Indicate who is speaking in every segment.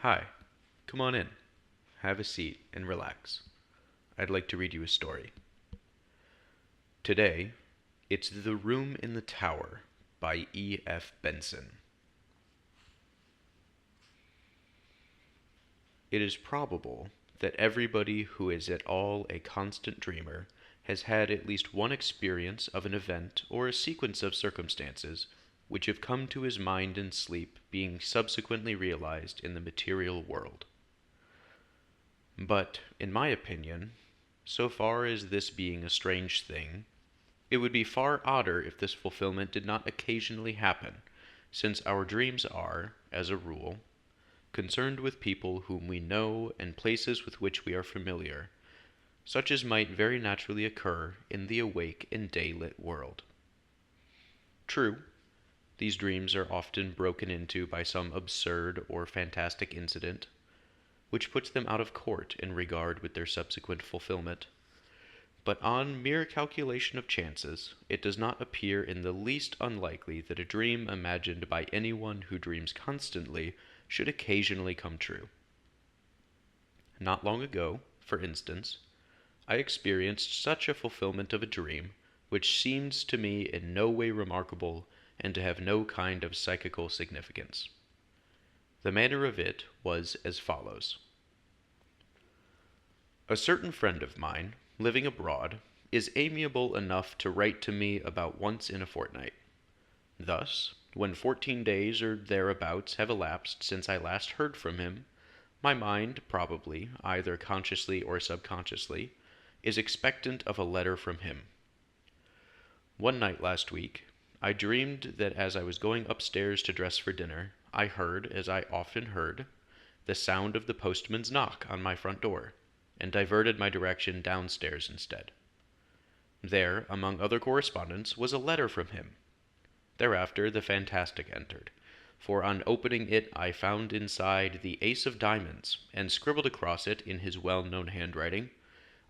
Speaker 1: Hi, come on in, have a seat, and relax. I'd like to read you a story. Today, it's The Room in the Tower by E.F. Benson. It is probable that everybody who is at all a constant dreamer has had at least one experience of an event or a sequence of circumstances which have come to his mind in sleep being subsequently realized in the material world. But, in my opinion, so far as this being a strange thing, it would be far odder if this fulfillment did not occasionally happen, since our dreams are, as a rule, concerned with people whom we know and places with which we are familiar, such as might very naturally occur in the awake and day-lit world. True, these dreams are often broken into by some absurd or fantastic incident, which puts them out of court in regard with their subsequent fulfillment. But on mere calculation of chances, it does not appear in the least unlikely that a dream imagined by anyone who dreams constantly should occasionally come true. Not long ago, for instance, I experienced such a fulfillment of a dream, which seems to me in no way remarkable and to have no kind of psychical significance. The manner of it was as follows. A certain friend of mine, living abroad, is amiable enough to write to me about once in a fortnight. Thus, when 14 days or thereabouts have elapsed since I last heard from him, my mind, probably, either consciously or subconsciously, is expectant of a letter from him. One night last week, I dreamed that as I was going upstairs to dress for dinner, I heard, as I often heard, the sound of the postman's knock on my front door, and diverted my direction downstairs instead. There, among other correspondence, was a letter from him. Thereafter the fantastic entered, for on opening it I found inside the ace of diamonds, and scribbled across it in his well-known handwriting,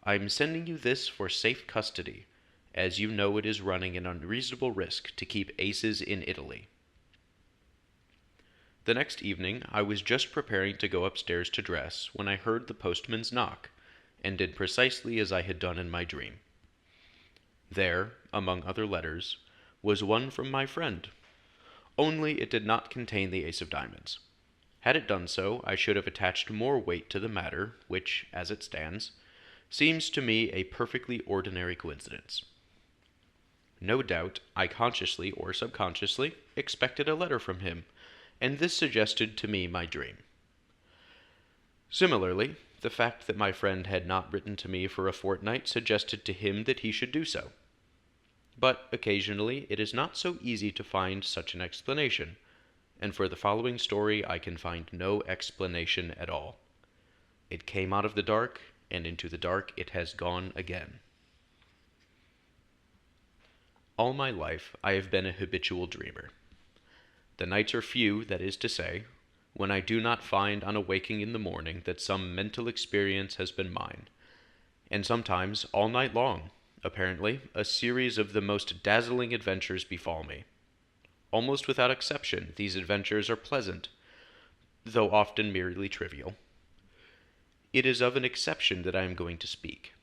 Speaker 1: "I'm sending you this for safe custody, as you know it is running an unreasonable risk to keep aces in Italy." The next evening I was just preparing to go upstairs to dress when I heard the postman's knock, and did precisely as I had done in my dream. There, among other letters, was one from my friend, only it did not contain the ace of diamonds. Had it done so, I should have attached more weight to the matter, which, as it stands, seems to me a perfectly ordinary coincidence. No doubt, I consciously or subconsciously expected a letter from him, and this suggested to me my dream. Similarly, the fact that my friend had not written to me for a fortnight suggested to him that he should do so. But occasionally it is not so easy to find such an explanation, and for the following story I can find no explanation at all. It came out of the dark, and into the dark it has gone again. All my life I have been a habitual dreamer. The nights are few, that is to say, when I do not find on awaking in the morning that some mental experience has been mine, and sometimes all night long, apparently, a series of the most dazzling adventures befall me. Almost without exception, these adventures are pleasant, though often merely trivial. It is of an exception that I am going to speak.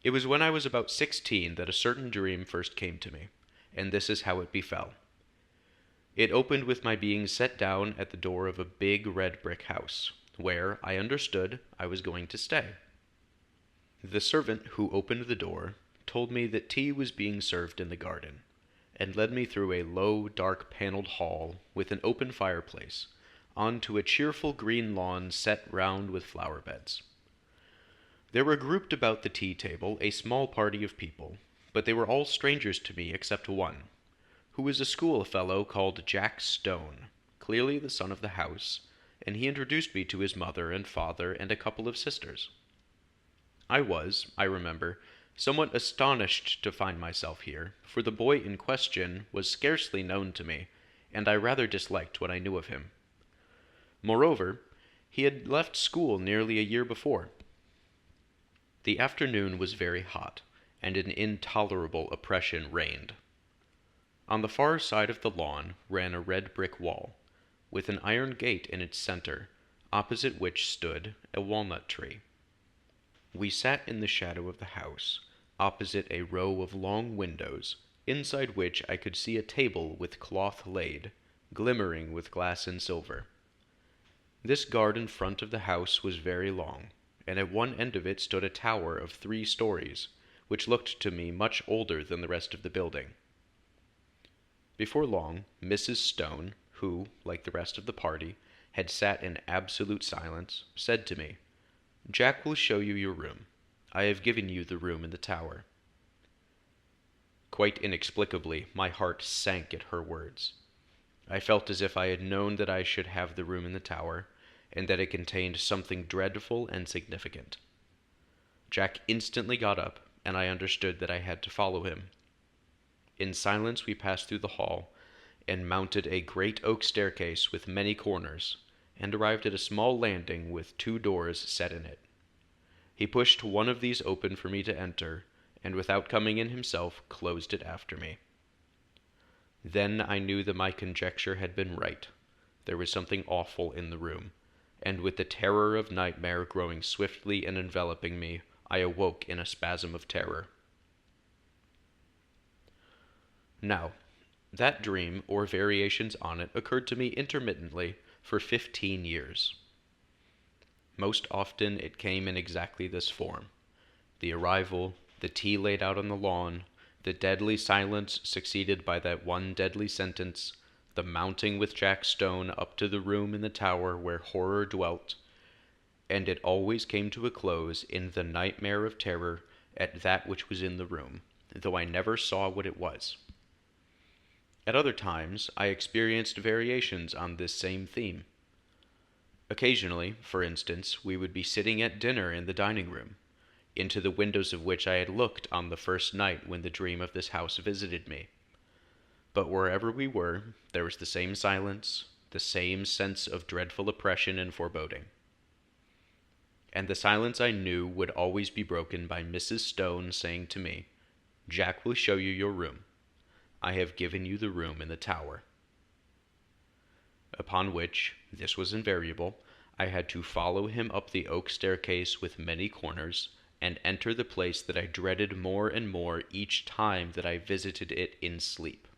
Speaker 1: It was when I was about 16 that a certain dream first came to me, and this is how it befell. It opened with my being set down at the door of a big red brick house, where, I understood, I was going to stay. The servant who opened the door told me that tea was being served in the garden, and led me through a low, dark paneled hall with an open fireplace, onto a cheerful green lawn set round with flower beds. There were grouped about the tea table a small party of people, but they were all strangers to me except one, who was a schoolfellow called Jack Stone, clearly the son of the house, and he introduced me to his mother and father and a couple of sisters. I was, I remember, somewhat astonished to find myself here, for the boy in question was scarcely known to me, and I rather disliked what I knew of him. Moreover, he had left school nearly a year before. The afternoon was very hot, and an intolerable oppression reigned. On the far side of the lawn ran a red brick wall, with an iron gate in its center, opposite which stood a walnut tree. We sat in the shadow of the house, opposite a row of long windows, inside which I could see a table with cloth laid, glimmering with glass and silver. This garden front of the house was very long, and at one end of it stood a tower of 3 stories, which looked to me much older than the rest of the building. Before long, Mrs. Stone, who, like the rest of the party, had sat in absolute silence, said to me, "Jack will show you your room. I have given you the room in the tower." Quite inexplicably, my heart sank at her words. I felt as if I had known that I should have the room in the tower, and that it contained something dreadful and significant. Jack instantly got up, and I understood that I had to follow him. In silence we passed through the hall, and mounted a great oak staircase with many corners, and arrived at a small landing with 2 doors set in it. He pushed one of these open for me to enter, and without coming in himself, closed it after me. Then I knew that my conjecture had been right. There was something awful in the room, and with the terror of nightmare growing swiftly and enveloping me, I awoke in a spasm of terror. Now, that dream, or variations on it, occurred to me intermittently for 15 years. Most often it came in exactly this form: the arrival, the tea laid out on the lawn, the deadly silence succeeded by that one deadly sentence, the mounting with Jack Stone up to the room in the tower where horror dwelt, and it always came to a close in the nightmare of terror at that which was in the room, though I never saw what it was. At other times I experienced variations on this same theme. Occasionally, for instance, we would be sitting at dinner in the dining room, into the windows of which I had looked on the first night when the dream of this house visited me. But wherever we were, there was the same silence, the same sense of dreadful oppression and foreboding. And the silence I knew would always be broken by Mrs. Stone saying to me, "Jack will show you your room. I have given you the room in the tower." Upon which, this was invariable, I had to follow him up the oak staircase with many corners, and enter the place that I dreaded more and more each time that I visited it in sleep.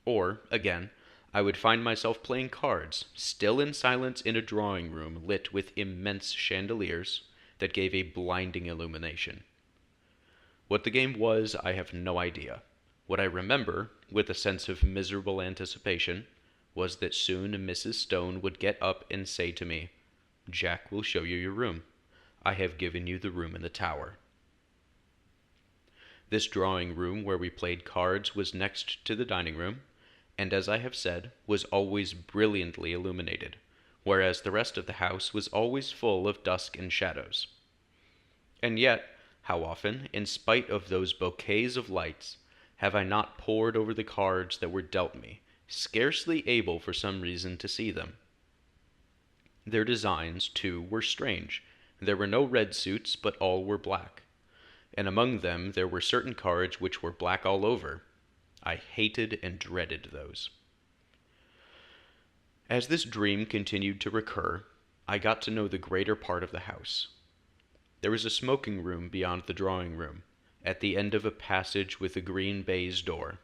Speaker 1: Or, again, I would find myself playing cards, still in silence in a drawing room lit with immense chandeliers that gave a blinding illumination. What the game was, I have no idea. What I remember, with a sense of miserable anticipation, was that soon Mrs. Stone would get up and say to me, "Jack will show you your room. I have given you the room in the tower." This drawing room where we played cards was next to the dining room, and as I have said, was always brilliantly illuminated, whereas the rest of the house was always full of dusk and shadows. And yet, how often, in spite of those bouquets of lights, have I not pored over the cards that were dealt me, scarcely able for some reason to see them? Their designs, too, were strange. There were no red suits, but all were black. And among them there were certain cards which were black all over. I hated and dreaded those. As this dream continued to recur, I got to know the greater part of the house. There was a smoking room beyond the drawing room, at the end of a passage with a green baize door.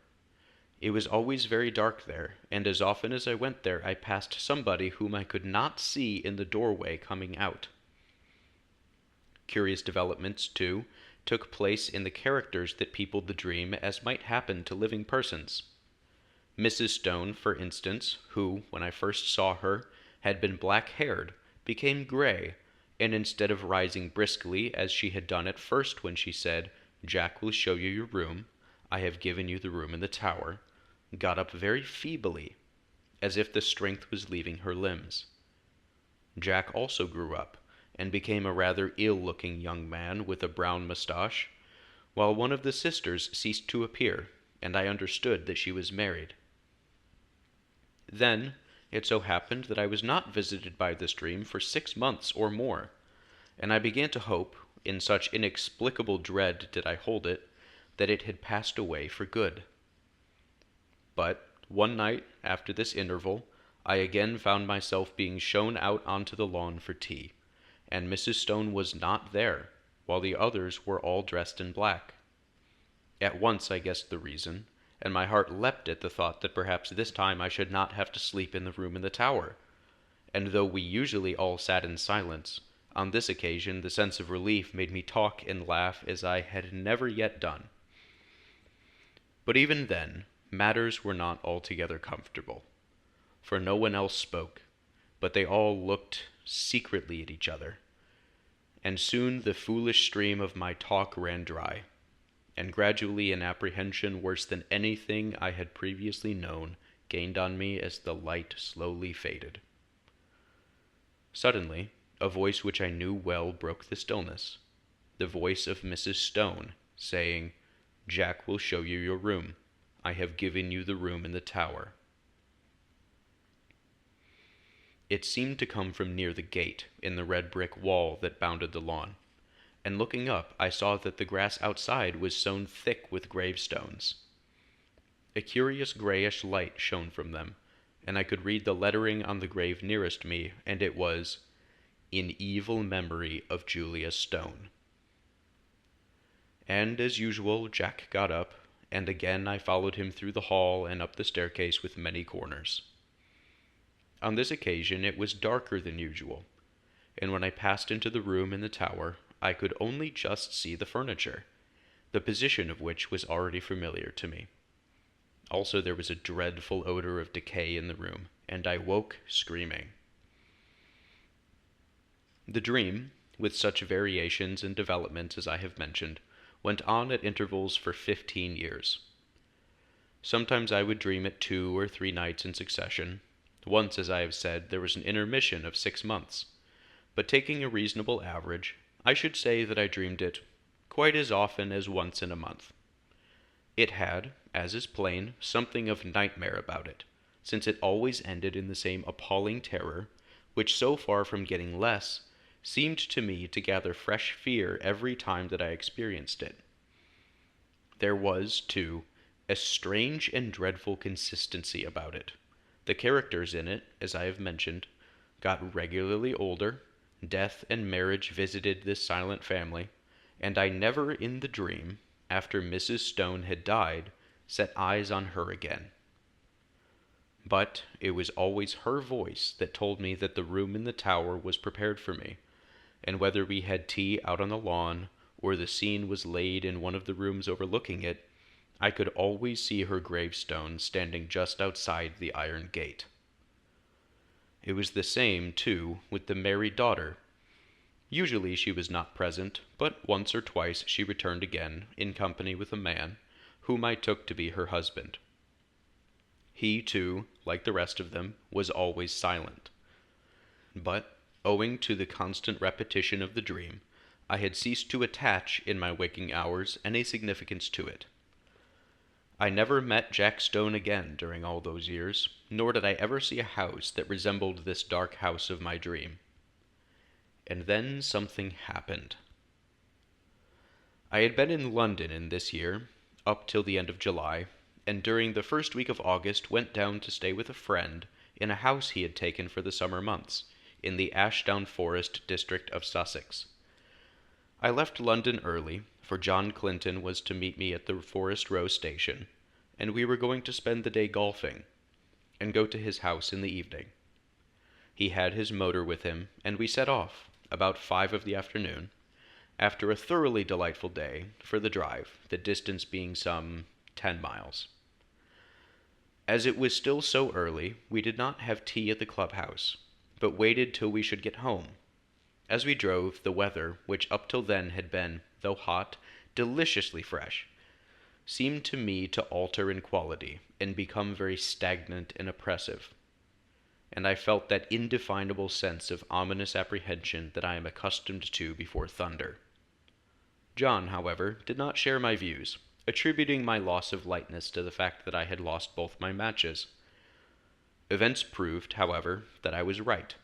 Speaker 1: It was always very dark there, and as often as I went there I passed somebody whom I could not see in the doorway coming out. Curious developments, too, took place in the characters that peopled the dream, as might happen to living persons. Mrs. Stone, for instance, who, when I first saw her, had been black-haired, became gray, and instead of rising briskly, as she had done at first when she said, "Jack will show you your room, I have given you the room in the tower," got up very feebly, as if the strength was leaving her limbs. Jack also grew up, and became a rather ill-looking young man with a brown mustache, while one of the sisters ceased to appear, and I understood that she was married. Then it so happened that I was not visited by this dream for 6 months or more, and I began to hope, in such inexplicable dread did I hold it, that it had passed away for good. But one night, after this interval, I again found myself being shown out onto the lawn for tea, and Mrs. Stone was not there, while the others were all dressed in black. At once I guessed the reason, and my heart leapt at the thought that perhaps this time I should not have to sleep in the room in the tower. And though we usually all sat in silence, on this occasion the sense of relief made me talk and laugh as I had never yet done. But even then, matters were not altogether comfortable, for no one else spoke, but they all looked secretly at each other, and soon the foolish stream of my talk ran dry, and gradually an apprehension worse than anything I had previously known gained on me as the light slowly faded. Suddenly, a voice which I knew well broke the stillness, the voice of Mrs. Stone, saying, "Jack will show you your room. I have given you the room in the tower." It seemed to come from near the gate in the red brick wall that bounded the lawn, and looking up I saw that the grass outside was sown thick with gravestones. A curious grayish light shone from them, and I could read the lettering on the grave nearest me, and it was, "In evil memory of Julia Stone." And as usual, Jack got up, and again I followed him through the hall and up the staircase with many corners. On this occasion it was darker than usual, and when I passed into the room in the tower, I could only just see the furniture, the position of which was already familiar to me. Also there was a dreadful odor of decay in the room, and I woke screaming. The dream, with such variations and developments as I have mentioned, went on at intervals for 15 years. Sometimes I would dream it 2 or 3 nights in succession. Once, as I have said, there was an intermission of 6 months. But taking a reasonable average, I should say that I dreamed it quite as often as once in a month. It had, as is plain, something of nightmare about it, since it always ended in the same appalling terror, which so far from getting less, seemed to me to gather fresh fear every time that I experienced it. There was, too, a strange and dreadful consistency about it. The characters in it, as I have mentioned, got regularly older, death and marriage visited this silent family, and I never in the dream, after Mrs. Stone had died, set eyes on her again. But it was always her voice that told me that the room in the tower was prepared for me, and whether we had tea out on the lawn, or the scene was laid in one of the rooms overlooking it, I could always see her gravestone standing just outside the iron gate. It was the same, too, with the married daughter. Usually she was not present, but once or twice she returned again, in company with a man, whom I took to be her husband. He, too, like the rest of them, was always silent. But, owing to the constant repetition of the dream, I had ceased to attach, in my waking hours, any significance to it. I never met Jack Stone again during all those years, nor did I ever see a house that resembled this dark house of my dream. And then something happened. I had been in London in this year, up till the end of July, and during the first week of August went down to stay with a friend in a house he had taken for the summer months, in the Ashdown Forest district of Sussex. I left London early, for John Clinton was to meet me at the Forest Row station, and we were going to spend the day golfing, and go to his house in the evening. He had his motor with him, and we set off, about 5 of the afternoon, after a thoroughly delightful day, for the drive, the distance being some 10 miles. As it was still so early, we did not have tea at the clubhouse, but waited till we should get home. As we drove, the weather, which up till then had been, though hot, deliciously fresh, seemed to me to alter in quality, and become very stagnant and oppressive, and I felt that indefinable sense of ominous apprehension that I am accustomed to before thunder. John, however, did not share my views, attributing my loss of lightness to the fact that I had lost both my matches. Events proved, however, that I was right,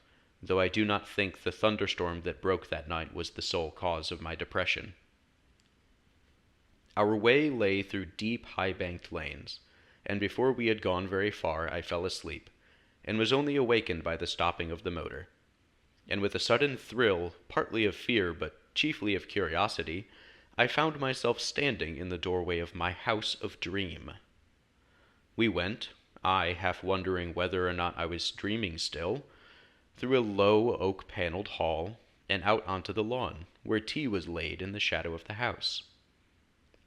Speaker 1: though I do not think the thunderstorm that broke that night was the sole cause of my depression. Our way lay through deep, high-banked lanes, and before we had gone very far I fell asleep, and was only awakened by the stopping of the motor. And with a sudden thrill, partly of fear but chiefly of curiosity, I found myself standing in the doorway of my house of dream. We went, I half wondering whether or not I was dreaming still, through a low oak-paneled hall and out onto the lawn, where tea was laid in the shadow of the house.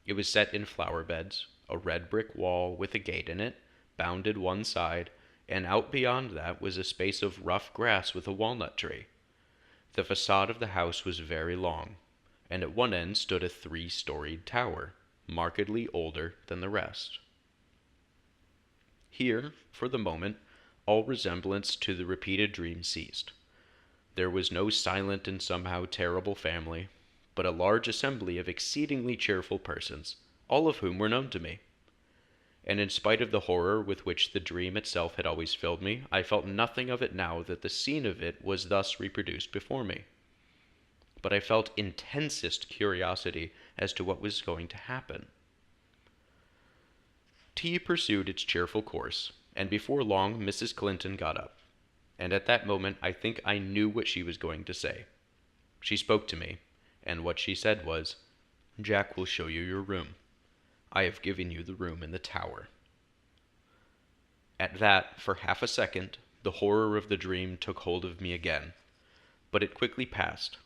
Speaker 1: It was set in flower beds, a red brick wall with a gate in it, bounded one side, and out beyond that was a space of rough grass with a walnut tree. The facade of the house was very long, and at one end stood a 3-storied tower, markedly older than the rest. Here, for the moment, all resemblance to the repeated dream ceased. There was no silent and somehow terrible family, but a large assembly of exceedingly cheerful persons, all of whom were known to me. And in spite of the horror with which the dream itself had always filled me, I felt nothing of it now that the scene of it was thus reproduced before me. But I felt intensest curiosity as to what was going to happen. Tea pursued its cheerful course, and before long Mrs. Clinton got up, and at that moment I think I knew what she was going to say. She spoke to me, and what she said was, "Jack will show you your room. I have given you the room in the tower." At that, for half a second, the horror of the dream took hold of me again, but it quickly passed,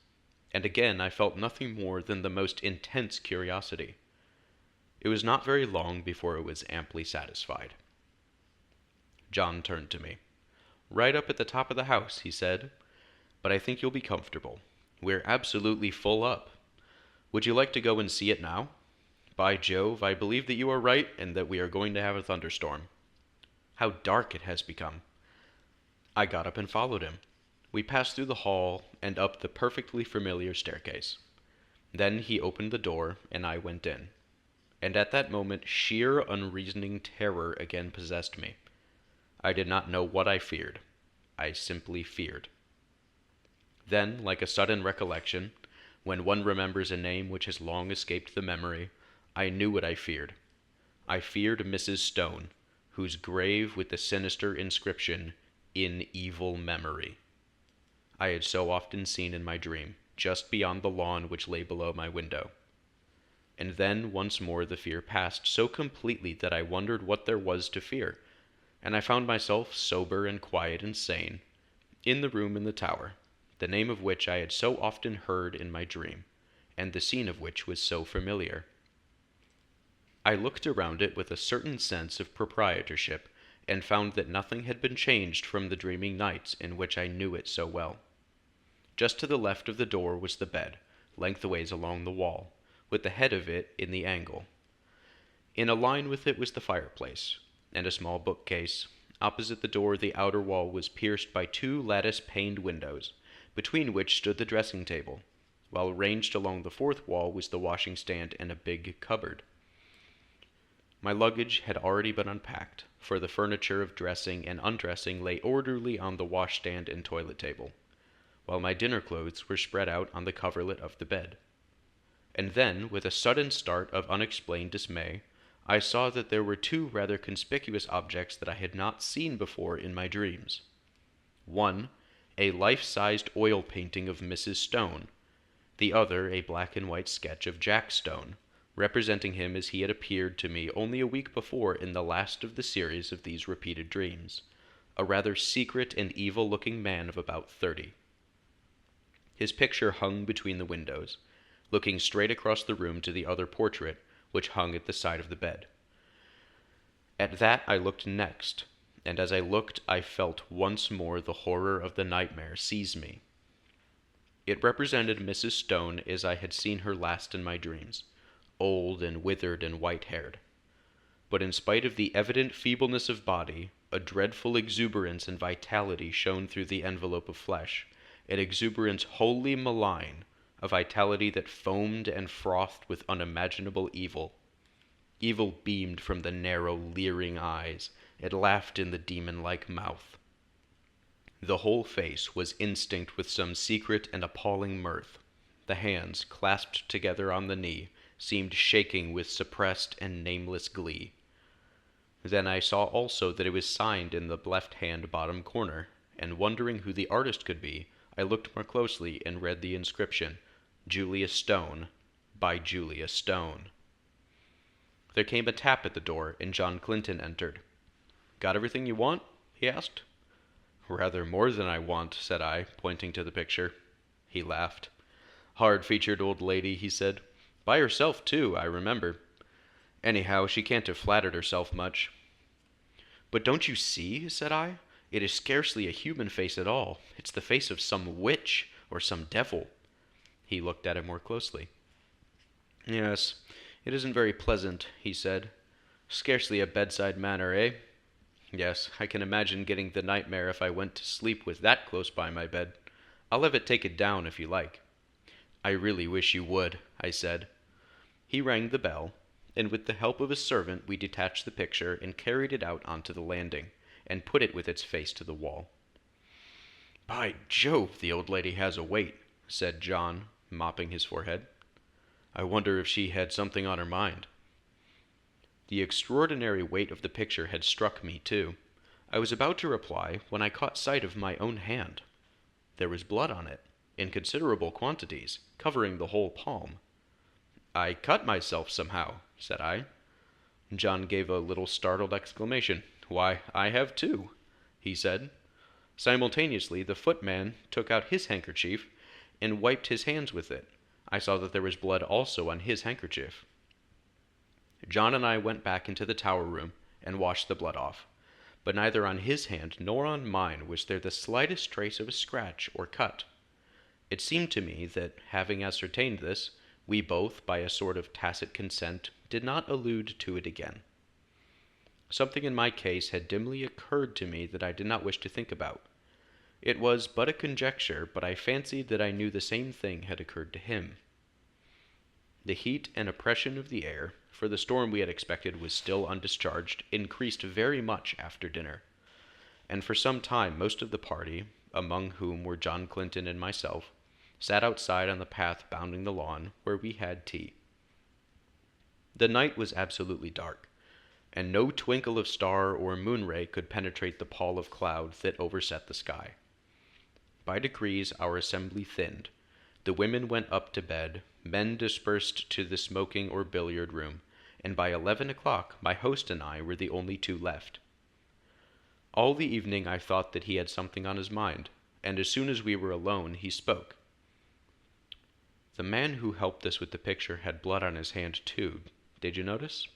Speaker 1: and again I felt nothing more than the most intense curiosity. It was not very long before it was amply satisfied. John turned to me. "Right up at the top of the house," he said, "but I think you'll be comfortable. We're absolutely full up. Would you like to go and see it now? By Jove, I believe that you are right and that we are going to have a thunderstorm. How dark it has become." I got up and followed him. We passed through the hall and up the perfectly familiar staircase. Then he opened the door and I went in. And at that moment sheer unreasoning terror again possessed me. I did not know what I feared. I simply feared. Then, like a sudden recollection, when one remembers a name which has long escaped the memory, I knew what I feared. I feared Mrs. Stone, whose grave with the sinister inscription, "In Evil Memory," I had so often seen in my dream, just beyond the lawn which lay below my window. And then once more the fear passed so completely that I wondered what there was to fear, and I found myself sober and quiet and sane, in the room in the tower, the name of which I had so often heard in my dream, and the scene of which was so familiar. I looked around it with a certain sense of proprietorship, and found that nothing had been changed from the dreaming nights in which I knew it so well. Just to the left of the door was the bed, lengthways along the wall, with the head of it in the angle. In a line with it was the fireplace, and a small bookcase. Opposite the door the outer wall was pierced by 2 lattice-paned windows, between which stood the dressing table, while ranged along the 4th wall was the washing stand and a big cupboard. My luggage had already been unpacked, for the furniture of dressing and undressing lay orderly on the washstand and toilet table, while my dinner clothes were spread out on the coverlet of the bed. And then, with a sudden start of unexplained dismay, I saw that there were 2 rather conspicuous objects that I had not seen before in my dreams. One, a life-sized oil painting of Mrs. Stone, the other a black and white sketch of Jack Stone, representing him as he had appeared to me only a week before in the last of the series of these repeated dreams, a rather secret and evil-looking man of about 30. His picture hung between the windows, looking straight across the room to the other portrait, which hung at the side of the bed. At that I looked next, and as I looked I felt once more the horror of the nightmare seize me. It represented Mrs. Stone as I had seen her last in my dreams, old and withered and white-haired. But in spite of the evident feebleness of body, a dreadful exuberance and vitality shone through the envelope of flesh, an exuberance wholly malign, a vitality that foamed and frothed with unimaginable evil. Evil beamed from the narrow, leering eyes, it laughed in the demon-like mouth. The whole face was instinct with some secret and appalling mirth. The hands, clasped together on the knee, seemed shaking with suppressed and nameless glee. Then I saw also that it was signed in the left-hand bottom corner, and wondering who the artist could be, I looked more closely and read the inscription, Julia Stone, by Julia Stone. There came a tap at the door, and John Clinton entered. "Got everything you want?" he asked. "Rather more than I want," said I, pointing to the picture. He laughed. "Hard-featured old lady," he said. "By herself, too, I remember. Anyhow, she can't have flattered herself much." "But don't you see?" said I. "It is scarcely a human face at all. It's the face of some witch or some devil." He looked at it more closely. "Yes, it isn't very pleasant," he said. "Scarcely a bedside manner, eh? Yes, I can imagine getting the nightmare if I went to sleep with that close by my bed. I'll have it taken down if you like." "I really wish you would," I said. He rang the bell, and with the help of a servant we detached the picture and carried it out onto the landing, and put it with its face to the wall. "By Jove, the old lady has a weight," said John, mopping his forehead. "I wonder if she had something on her mind." The extraordinary weight of the picture had struck me, too. I was about to reply when I caught sight of my own hand. There was blood on it, in considerable quantities, covering the whole palm. "I cut myself somehow," said I. John gave a little startled exclamation. "Why, I have too," he said. Simultaneously, the footman took out his handkerchief and wiped his hands with it. I saw that there was blood also on his handkerchief. John and I went back into the tower room and washed the blood off, but neither on his hand nor on mine was there the slightest trace of a scratch or cut. It seemed to me that, having ascertained this, we both, by a sort of tacit consent, did not allude to it again. Something in my case had dimly occurred to me that I did not wish to think about. It was but a conjecture, but I fancied that I knew the same thing had occurred to him. The heat and oppression of the air, for the storm we had expected was still undischarged, increased very much after dinner, and for some time most of the party, among whom were John Clinton and myself, sat outside on the path bounding the lawn, where we had tea. The night was absolutely dark, and no twinkle of star or moon ray could penetrate the pall of cloud that overset the sky. By degrees our assembly thinned. The women went up to bed, men dispersed to the smoking or billiard room, and by 11 o'clock my host and I were the only two left. All the evening I thought that he had something on his mind, and as soon as we were alone he spoke. "The man who helped us with the picture had blood on his hand too. Did you notice?"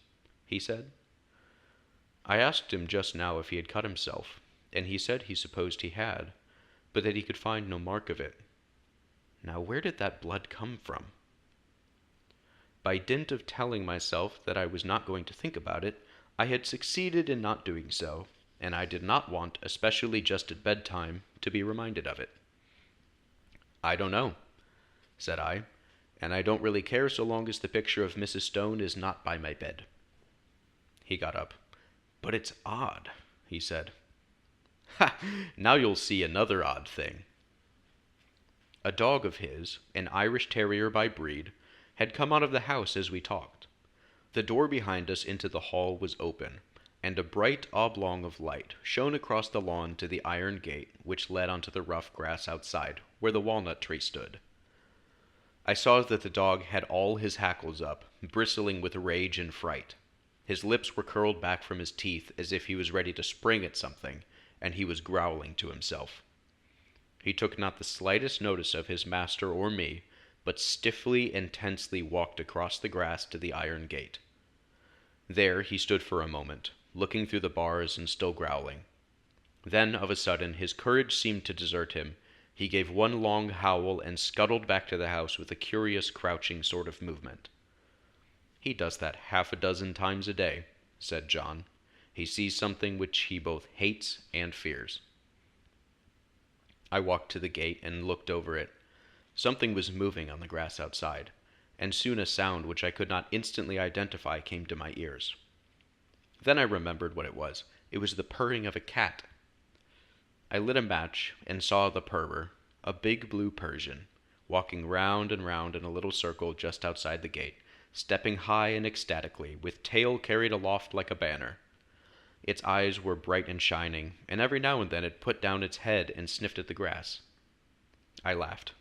Speaker 1: he said. I asked him just now if he had cut himself, and he said he supposed he had, but that he could find no mark of it. Now where did that blood come from? By dint of telling myself that I was not going to think about it, I had succeeded in not doing so, and I did not want, especially just at bedtime, to be reminded of it. "I don't know," said I, "and I don't really care so long as the picture of Mrs. Stone is not by my bed." He got up. "But it's odd," he said. "Ha! Now you'll see another odd thing." A dog of his, an Irish terrier by breed, had come out of the house as we talked. The door behind us into the hall was open, and a bright oblong of light shone across the lawn to the iron gate which led onto the rough grass outside, where the walnut tree stood. I saw that the dog had all his hackles up, bristling with rage and fright. His lips were curled back from his teeth as if he was ready to spring at something, and he was growling to himself. He took not the slightest notice of his master or me, but stiffly and tensely walked across the grass to the iron gate. There he stood for a moment, looking through the bars and still growling. Then, of a sudden, his courage seemed to desert him. He gave one long howl and scuttled back to the house with a curious crouching sort of movement. "He does that half a dozen times a day," said John. "He sees something which he both hates and fears." I walked to the gate and looked over it. Something was moving on the grass outside, and soon a sound which I could not instantly identify came to my ears. Then I remembered what it was. It was the purring of a cat. I lit a match and saw the purrer, a big blue Persian, walking round and round in a little circle just outside the gate, stepping high and ecstatically, with tail carried aloft like a banner. Its eyes were bright and shining, and every now and then it put down its head and sniffed at the grass. I laughed.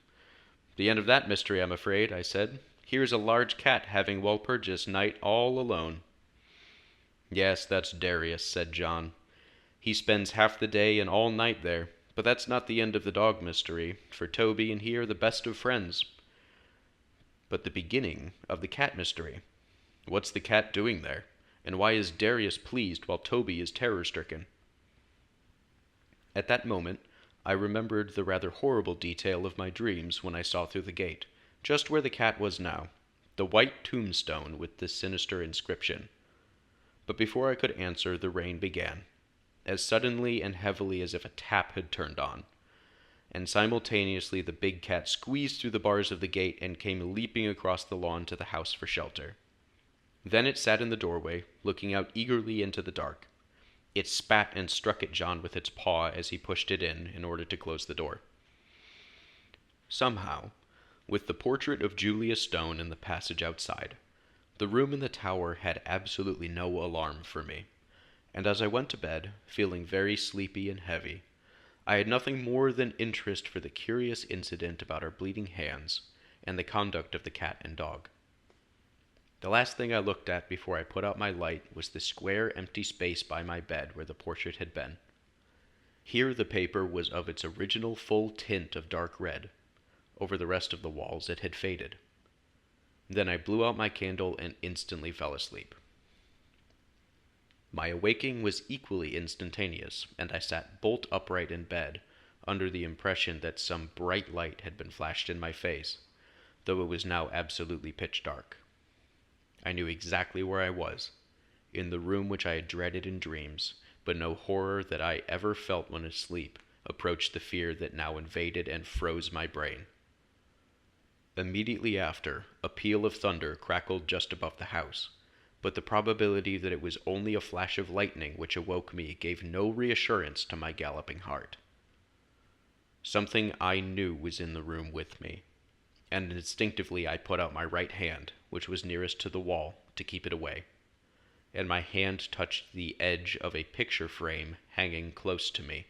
Speaker 1: "The end of that mystery, I'm afraid," I said. "Here's a large cat having Walpurgis night all alone." "Yes, that's Darius," said John. "He spends half the day and all night there. But that's not the end of the dog mystery, for Toby and he are the best of friends." "But the beginning of the cat mystery. What's the cat doing there? And why is Darius pleased while Toby is terror-stricken?" At that moment, I remembered the rather horrible detail of my dreams when I saw through the gate, just where the cat was now, the white tombstone with the sinister inscription. But before I could answer, the rain began, as suddenly and heavily as if a tap had turned on, and simultaneously the big cat squeezed through the bars of the gate and came leaping across the lawn to the house for shelter. Then it sat in the doorway, looking out eagerly into the dark. It spat and struck at John with its paw as he pushed it in order to close the door. Somehow, with the portrait of Julia Stone in the passage outside, the room in the tower had absolutely no alarm for me, and as I went to bed, feeling very sleepy and heavy, I had nothing more than interest for the curious incident about our bleeding hands and the conduct of the cat and dog. The last thing I looked at before I put out my light was the square empty space by my bed where the portrait had been. Here the paper was of its original full tint of dark red. Over the rest of the walls it had faded. Then I blew out my candle and instantly fell asleep. My awaking was equally instantaneous, and I sat bolt upright in bed, under the impression that some bright light had been flashed in my face, though it was now absolutely pitch dark. I knew exactly where I was, in the room which I had dreaded in dreams, but no horror that I ever felt when asleep approached the fear that now invaded and froze my brain. Immediately after, a peal of thunder crackled just above the house, but the probability that it was only a flash of lightning which awoke me gave no reassurance to my galloping heart. Something I knew was in the room with me, and instinctively I put out my right hand, which was nearest to the wall, to keep it away, and my hand touched the edge of a picture frame hanging close to me.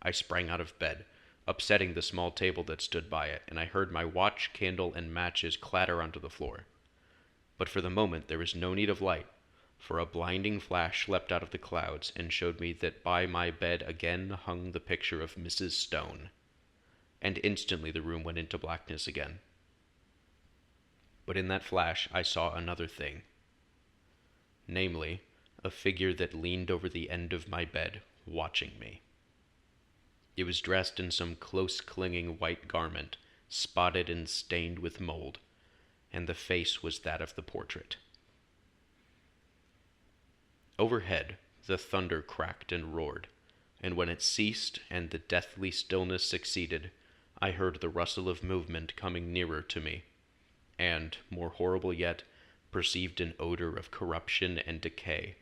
Speaker 1: I sprang out of bed, upsetting the small table that stood by it, and I heard my watch, candle, and matches clatter onto the floor. But for the moment there was no need of light, for a blinding flash leapt out of the clouds and showed me that by my bed again hung the picture of Mrs. Stone, and instantly the room went into blackness again. But in that flash I saw another thing, namely, a figure that leaned over the end of my bed, watching me. It was dressed in some close-clinging white garment, spotted and stained with mold, and the face was that of the portrait. Overhead, the thunder cracked and roared, and when it ceased and the deathly stillness succeeded, I heard the rustle of movement coming nearer to me, and, more horrible yet, perceived an odor of corruption and decay.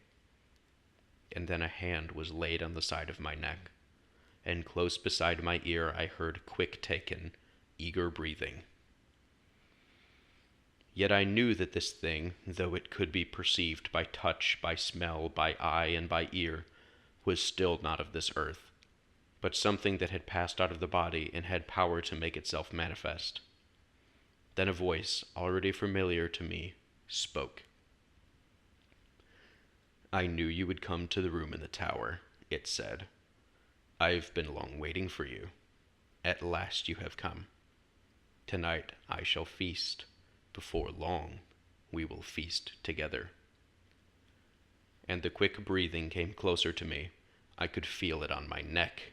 Speaker 1: And then a hand was laid on the side of my neck, and close beside my ear I heard quick-taken, eager breathing. Yet I knew that this thing, though it could be perceived by touch, by smell, by eye, and by ear, was still not of this earth, but something that had passed out of the body and had power to make itself manifest. Then a voice, already familiar to me, spoke. "I knew you would come to the room in the tower," it said. "I've been long waiting for you. At last you have come. Tonight I shall feast. Before long, we will feast together." And the quick breathing came closer to me. I could feel it on my neck.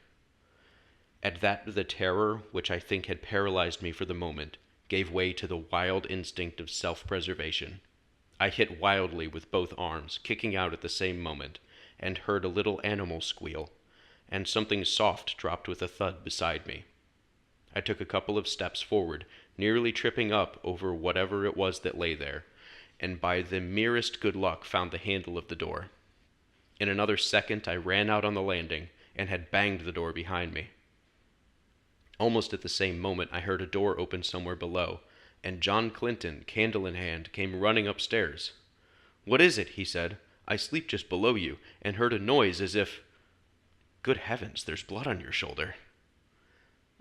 Speaker 1: At that, the terror, which I think had paralyzed me for the moment, gave way to the wild instinct of self-preservation. I hit wildly with both arms, kicking out at the same moment, and heard a little animal squeal, and something soft dropped with a thud beside me. I took a couple of steps forward, nearly tripping up over whatever it was that lay there, and by the merest good luck found the handle of the door. In another second I ran out on the landing, and had banged the door behind me. Almost at the same moment I heard a door open somewhere below, and John Clinton, candle in hand, came running upstairs. "What is it?" he said. I sleep just below you, and heard a noise as if... Good heavens, there's blood on your shoulder.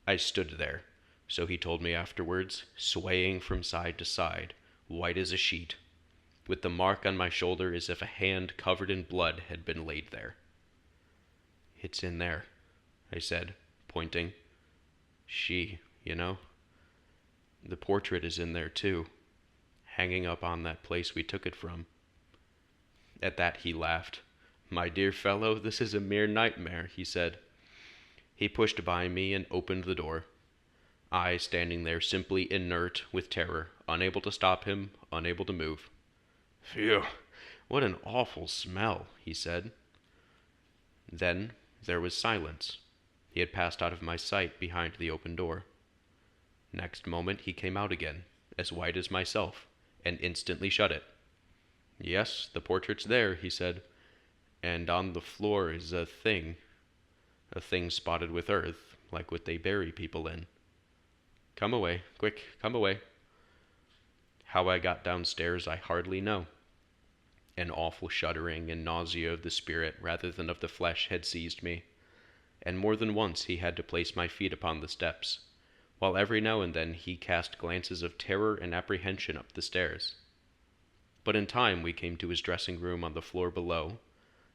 Speaker 1: I stood there, so he told me afterwards, swaying from side to side, white as a sheet, with the mark on my shoulder as if a hand covered in blood had been laid there. It's in there, I said, pointing. She, you know. The portrait is in there too, hanging up on that place we took it from. At that he laughed. My dear fellow, this is a mere nightmare, he said. He pushed by me and opened the door. I standing there simply inert with terror, unable to stop him, unable to move. Phew, what an awful smell, he said. Then there was silence. He had passed out of my sight behind the open door. Next moment he came out again, as white as myself, and instantly shut it. Yes, the portrait's there, he said, and on the floor is a thing spotted with earth, like what they bury people in. Come away, quick, come away. How I got downstairs I hardly know. An awful shuddering and nausea of the spirit rather than of the flesh had seized me, and more than once he had to place my feet upon the steps, while every now and then he cast glances of terror and apprehension up the stairs. But in time we came to his dressing room on the floor below,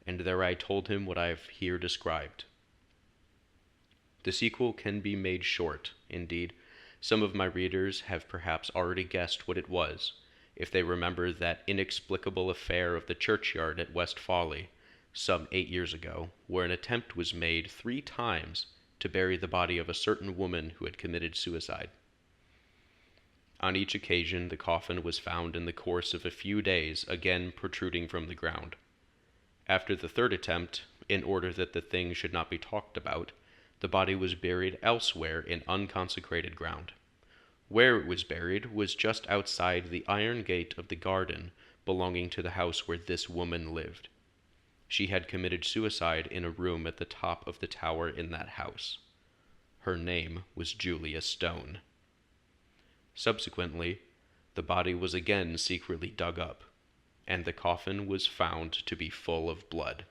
Speaker 1: and there I told him what I have here described. The sequel can be made short. Indeed, some of my readers have perhaps already guessed what it was, if they remember that inexplicable affair of the churchyard at West Folly, some 8 years ago, where an attempt was made 3 times to bury the body of a certain woman who had committed suicide. On each occasion, the coffin was found in the course of a few days again protruding from the ground. After the 3rd attempt, in order that the thing should not be talked about, the body was buried elsewhere in unconsecrated ground. Where it was buried was just outside the iron gate of the garden belonging to the house where this woman lived. She had committed suicide in a room at the top of the tower in that house. Her name was Julia Stone. Subsequently, the body was again secretly dug up, and the coffin was found to be full of blood.